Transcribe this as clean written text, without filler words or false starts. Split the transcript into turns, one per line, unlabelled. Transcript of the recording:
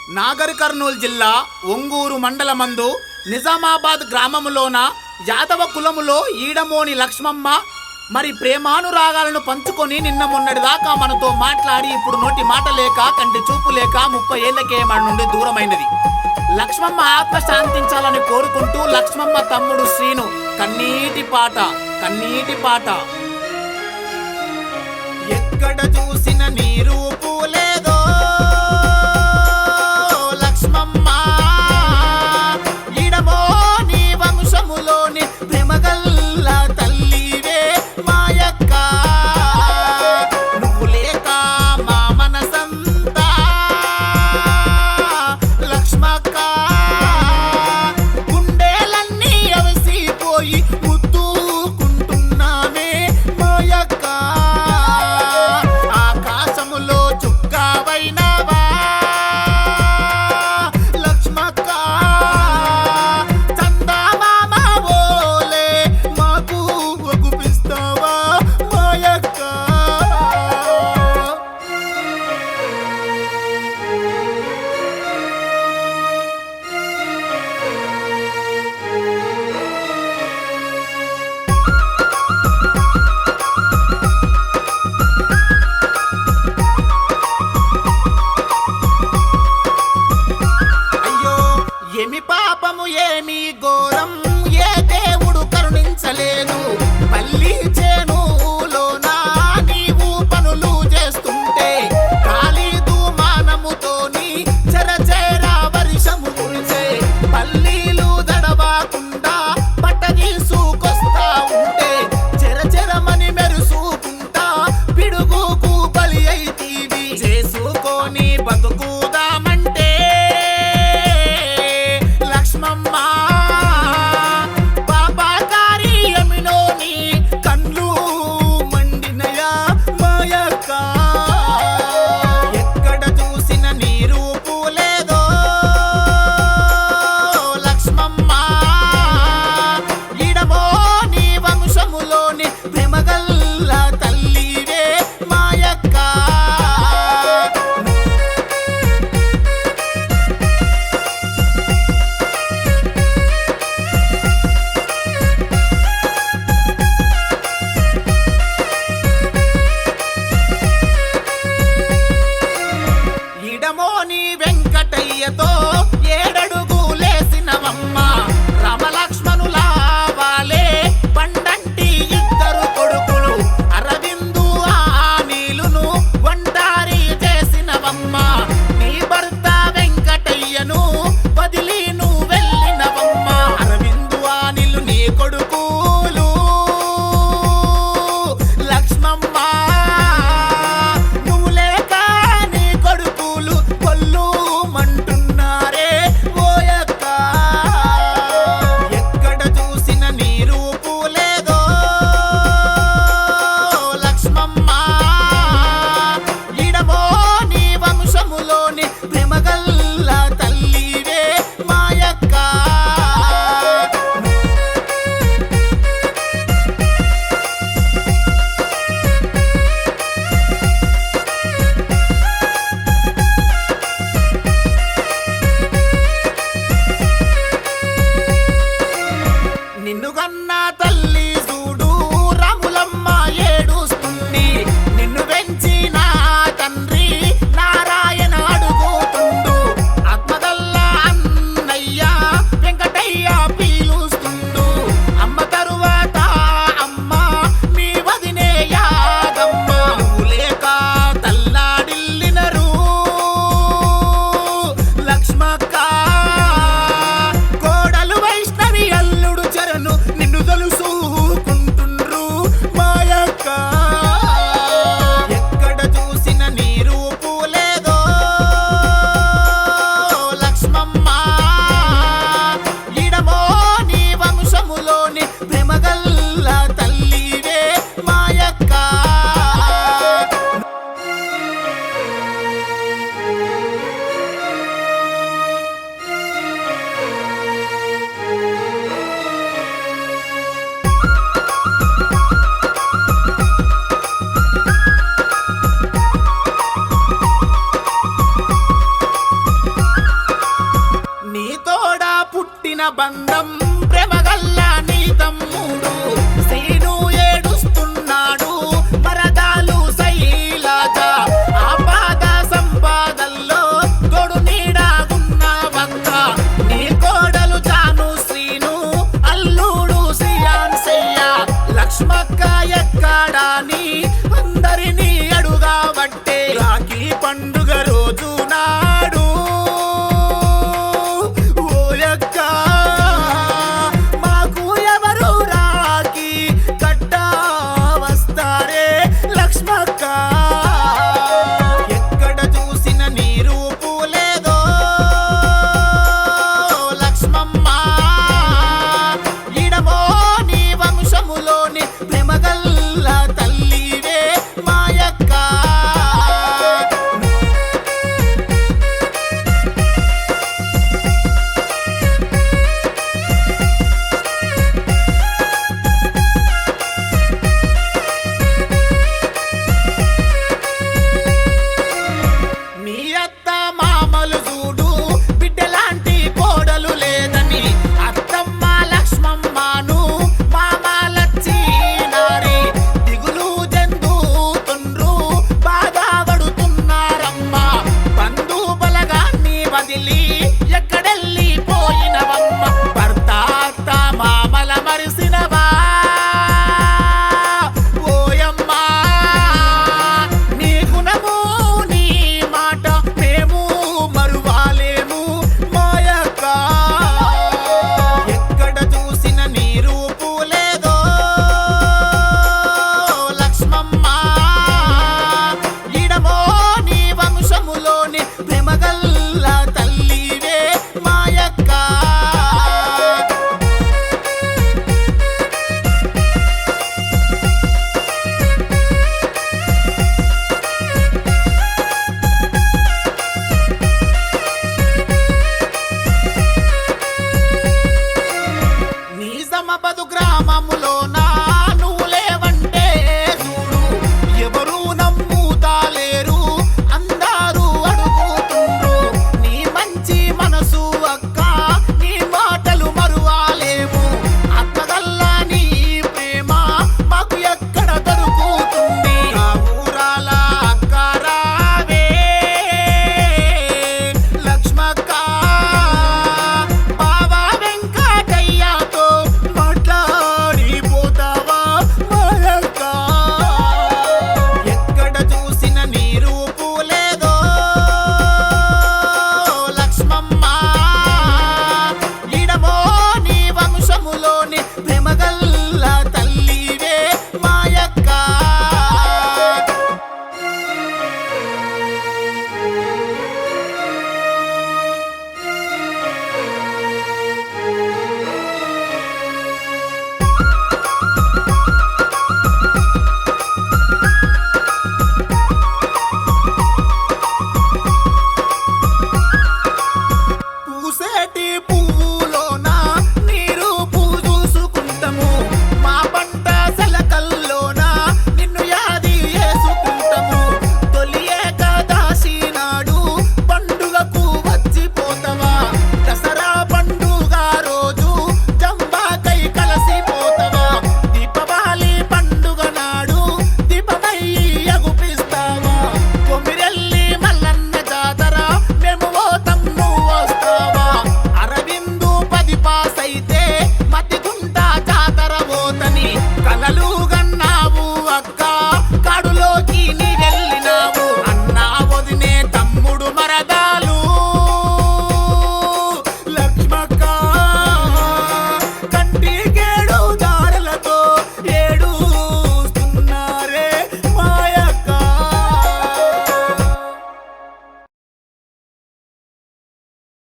నాగర్ కర్నూలు జిల్లా ఒంగూరు మండలమందు నిజామాబాద్ గ్రామములోన యాదవ కులములో ఈడమోని లక్ష్మమ్మ మరి ప్రేమానురాగాలను పంచుకొని నిన్న మొన్నటి దాకా మనతో మాట్లాడి ఇప్పుడు నోటి మాట లేక కంటి చూపు లేక 30 ఏళ్లకే మన నుండి దూరమైనది. లక్ష్మమ్మ ఆత్మ శాంతించాలని కోరుకుంటూ లక్ష్మమ్మ తమ్ముడు శ్రీను కన్నీటి పాట. ఎక్కడ చూసిన నీ రూపు లేదో లక్ష్మమ్మ, ఇడమో నీ వంశములోని ప్రేమగల్ల తల్లివే మాయక్క, నువ్వు లేక మా మనసంతా లక్ష్మక్క, గుండెలన్నీ అవసిపోయి ముద్దుకుంటున్నామే మాయక్క, ఆకాశములో చుక్కవైనవా లక్ష్మక్క, చందమామ ఓలే మాకు ఒగుపిస్తావా మాయక్క. అయ్యో ఏమి పాపము ఏమి ఘోరం, ఏ దేవుడు కరుణించలేదు. పల్లి చేనులోన నీవు పనులు చేస్తుంటే గాలి దుమానముతోని చెరచేర వర్షము కురిసే, పల్లీలు దడవకుండా పట్ట తీసుకొస్తా ఉంటే చెరచెరమని మెరుసుకుంటా పిడుగుకు బలి అయితీవి. చేసుకొని బతుకుదామంటే లక్ష్మమ్మ పాపకారి ఎమినో నీ కళ్ళు మండినయా మాయక్క, ఎక్కడ చూసిన నీ రూపు లేదో లక్ష్మమ్మ, ఇడమో నీ వంశములోని ప్రేమగల్ల తల్లివే మాయక్క. ఇడమోని వెంకటయ్యతో ఏడడుగులేసినవమ్మ, రామలక్ష్మణుల వాలే పండంటి ఇద్దరు కొడుకులు, అరవిందు ఆనీలును ఒంటారి చేసినవమ్మ, నీ భర్త వెంకటయ్యను వదిలి నువ్వు వెళ్ళినవమ్మ, అరవిందు ఆనీలు నీ కొడుకులు లక్ష్మమ్మ, నువ్వు లేక నీ కొడుకులు కొల్లు మంటున్నారే బంధం